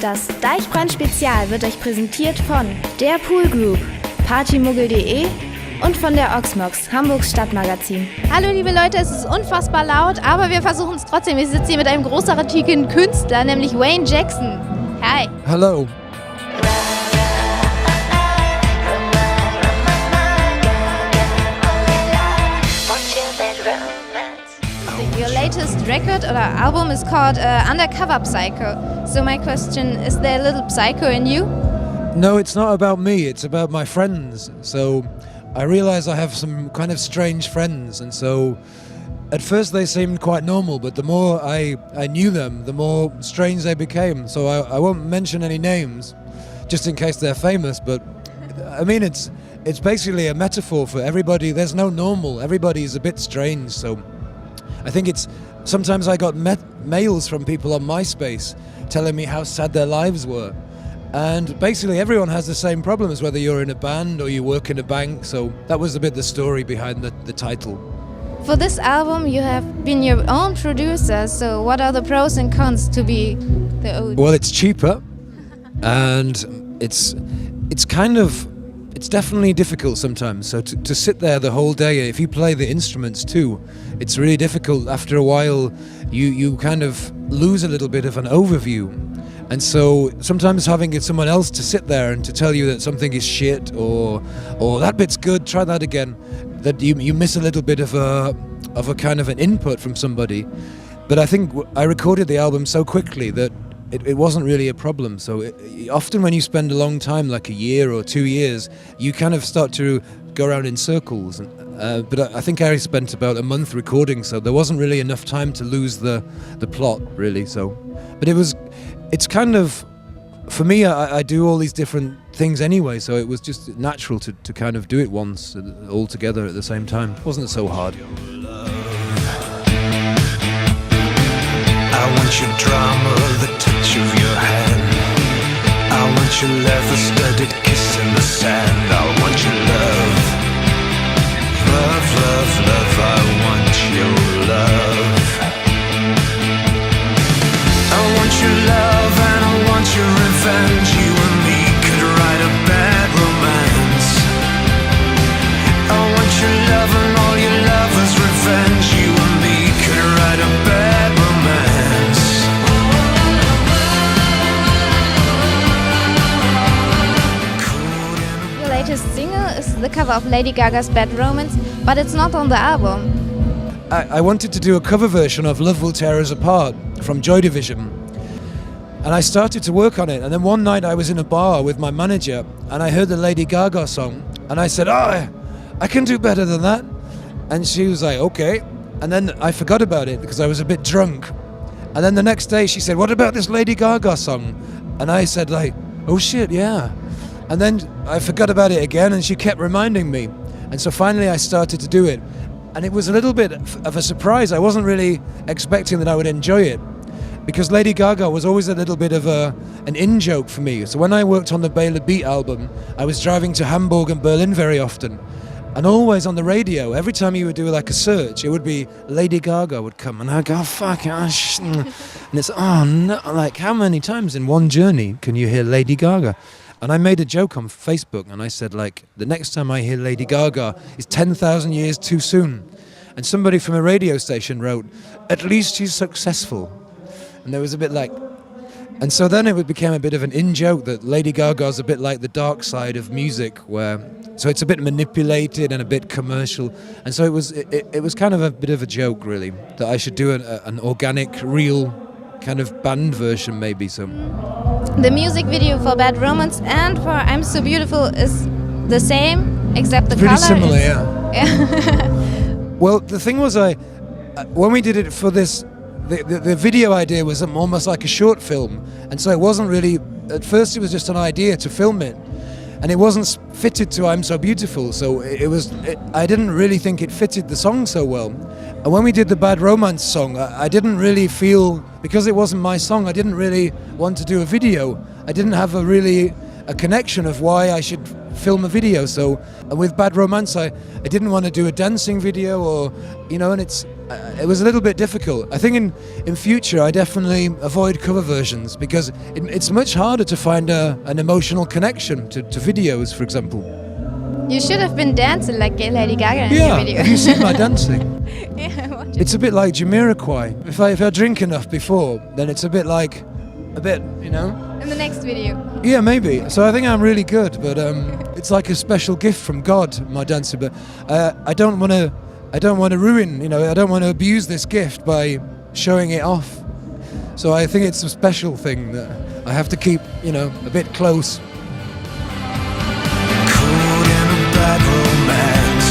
Das Deichbrand-Spezial wird euch präsentiert von der Pool Group, partymuggel.de und von der Oxmox, Hamburgs Stadtmagazin. Hallo liebe Leute, es ist unfassbar laut, aber wir versuchen es trotzdem. Ich sitze hier mit einem großartigen Künstler, nämlich Wayne Jackson. Hi. Hello. Your latest record or album is called Undercover Psycho. So my question, is there a little psycho in you? No, it's not about me, it's about my friends. So I realize I have some kind of strange friends, and so at first they seemed quite normal, but the more I knew them, the more strange they became. So I won't mention any names, just in case they're famous, but I mean it's basically a metaphor for everybody. There's no normal, everybody's a bit strange, so I think it's, sometimes I got mails from people on MySpace telling me how sad their lives were. And basically everyone has the same problems, whether you're in a band or you work in a bank, so that was a bit the story behind the title. For this album you have been your own producer, so what are the pros and cons to be the own? Well, it's cheaper, and it's definitely difficult sometimes. So to sit there the whole day, if you play the instruments too, it's really difficult. After a while, you kind of lose a little bit of an overview. And so sometimes having someone else to sit there and to tell you that something is shit or that bit's good, try that again, that you miss a little bit of a kind of an input from somebody. But I think I recorded the album so quickly that it wasn't really a problem. So often when you spend a long time, like a year or 2 years, you kind of start to go around in circles. But I think I spent about a month recording, so there wasn't really enough time to lose the plot, really. So, but it's kind of, for me, I do all these different things anyway, so it was just natural to kind of do it once, all together at the same time. It wasn't so hard. I want your drama, the touch of your hand. I want your leather-studded kiss in the sand. I want your love. Love, love, love, I want your love. I want your love and I want your revenge. You and me could write a bad romance. I want your love and all your lovers' revenge. You and me could write a bad romance. Latest single is the cover of Lady Gaga's Bad Romance, but it's not on the album. I wanted to do a cover version of Love Will Tear Us Apart from Joy Division. And I started to work on it, and then one night I was in a bar with my manager and I heard the Lady Gaga song and I said, I can do better than that. And she was like, okay. And then I forgot about it because I was a bit drunk. And then the next day she said, what about this Lady Gaga song? And I said like, oh shit, yeah. And then I forgot about it again and she kept reminding me. And so finally I started to do it. And it was a little bit of a surprise. I wasn't really expecting that I would enjoy it, because Lady Gaga was always a little bit of an in-joke for me. So when I worked on the Baylor Beat album, I was driving to Hamburg and Berlin very often. And always on the radio, every time you would do like a search, it would be Lady Gaga would come. And I'd go, oh, fuck, and it's, oh no, like how many times in one journey can you hear Lady Gaga? And I made a joke on Facebook and I said, like, the next time I hear Lady Gaga is 10,000 years too soon. And somebody from a radio station wrote, at least she's successful. And there was a bit like, and so then it became a bit of an in-joke that Lady Gaga's a bit like the dark side of music, so it's a bit manipulated and a bit commercial. And so it was kind of a bit of a joke, really, that I should do an organic, real kind of band version maybe. So the music video for Bad Romance and for I'm So Beautiful is the same, except the pretty color similar, is... yeah. Well, the thing was, when we did it for this, the video idea was almost like a short film, and so it wasn't really, at first it was just an idea to film it, and it wasn't fitted to I'm So Beautiful, so I didn't really think it fitted the song so well. And when we did the Bad Romance song, I didn't really feel, because it wasn't my song, I didn't really want to do a video. I didn't have a connection of why I should film a video. So, and with Bad Romance, I didn't want to do a dancing video, or, you know, and it was a little bit difficult. I think in future I definitely avoid cover versions because it's much harder to find an emotional connection to videos, for example. You should have been dancing like Lady Gaga in your video. Have you seen my dancing? Yeah, I watched it. It's a bit like Jamiroquai. If I drink enough before, then it's a bit, you know? In the next video. Yeah, maybe. So I think I'm really good, but it's like a special gift from God, my dancing. But I don't want to ruin, you know, I don't want to abuse this gift by showing it off. So I think it's a special thing that I have to keep, you know, a bit close. Caught in a bad romance.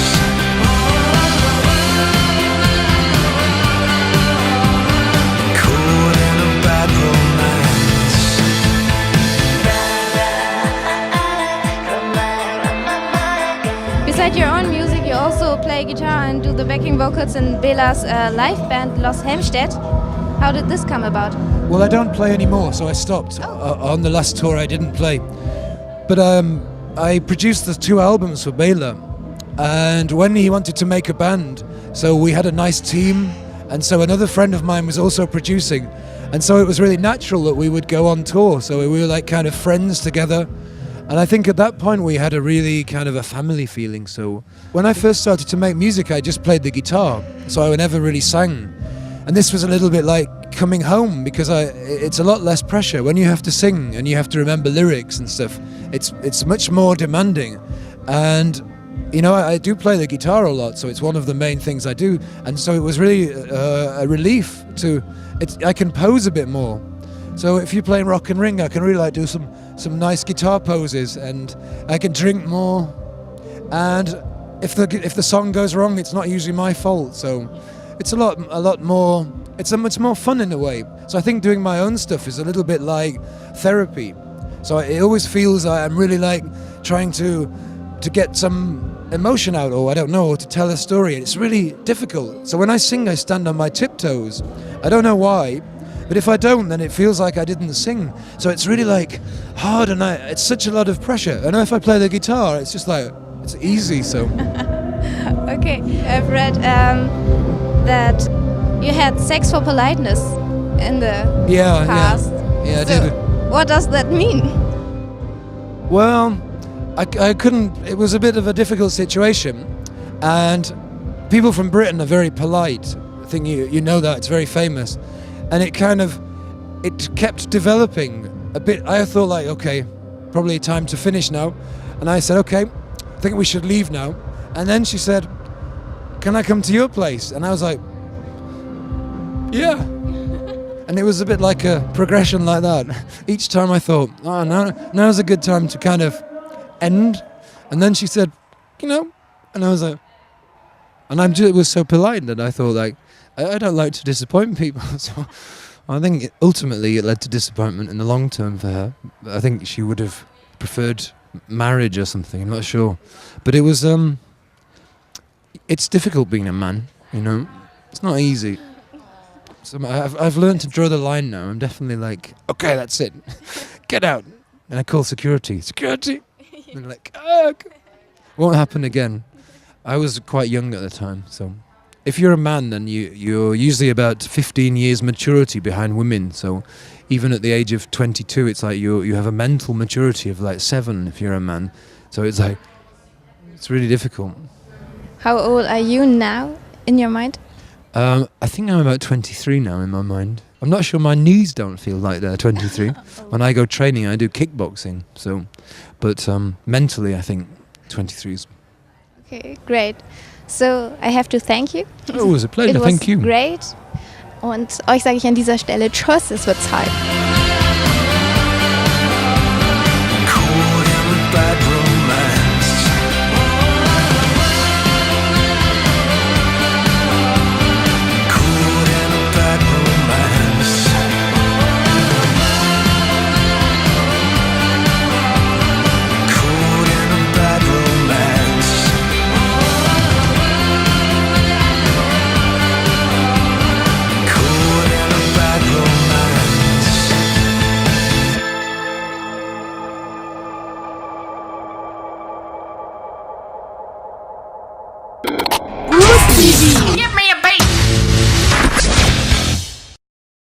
Caught in a bad romance. Besides your own music, you also play guitar and do the backing vocals in Bela's live band Los Helmstedt. How did this come about? Well, I don't play anymore, so I stopped. On the last tour I didn't play. But I produced the 2 albums for Bela, and when he wanted to make a band, so we had a nice team, and so another friend of mine was also producing, and so it was really natural that we would go on tour, so we were like kind of friends together, and I think at that point we had a really kind of a family feeling. So when I first started to make music, I just played the guitar, so I never really sang, and this was a little bit like coming home because it's a lot less pressure when you have to sing and you have to remember lyrics and stuff. It's much more demanding, and you know I do play the guitar a lot, so it's one of the main things I do, and so it was really a relief to I can pose a bit more. So if you're playing Rock and Ring, I can really like do some nice guitar poses, and I can drink more, and if the song goes wrong, it's not usually my fault. So it's a lot more. It's much more fun in a way. So I think doing my own stuff is a little bit like therapy. So it always feels like I'm really like trying to get some emotion out, or I don't know, or to tell a story. It's really difficult. So when I sing, I stand on my tiptoes. I don't know why, but if I don't, then it feels like I didn't sing. So it's really like hard, and it's such a lot of pressure. And if I play the guitar, it's just like, it's easy, so. Okay, I've read that you had sex for politeness in the past. Yeah, I So did. what does that mean? Well, I couldn't. It was a bit of a difficult situation, and people from Britain are very polite. I think you know that, it's very famous, and it kept developing a bit. I thought like, okay, probably time to finish now, and I said, okay, I think we should leave now. And then she said, can I come to your place? And I was like, yeah. And it was a bit like a progression like that. Each time I thought, oh, now's a good time to kind of end. And then she said, you know, and I was like, and it was so polite that I thought like, I don't like to disappoint people. So I think ultimately it led to disappointment in the long term for her. I think she would have preferred marriage or something, I'm not sure. But it was, it's difficult being a man, you know. It's not easy. So I've learned to draw the line now. I'm definitely like, okay, that's it. Get out. And I call security. Security. And they're like, oh, won't happen again. I was quite young at the time, so if you're a man, then you're usually about 15 years maturity behind women. So even at the age of 22, it's like you have a mental maturity of like 7 if you're a man. So it's like, it's really difficult. How old are you now in your mind? I think I'm about 23 now in my mind. I'm not sure, my knees don't feel like they're 23. When I go training, I do kickboxing. So, but mentally, I think 23 is. Okay, great. So I have to thank you. Oh, it was a pleasure. Thank you. Great. Und euch sage ich an dieser Stelle Tschüss, es wird Zeit.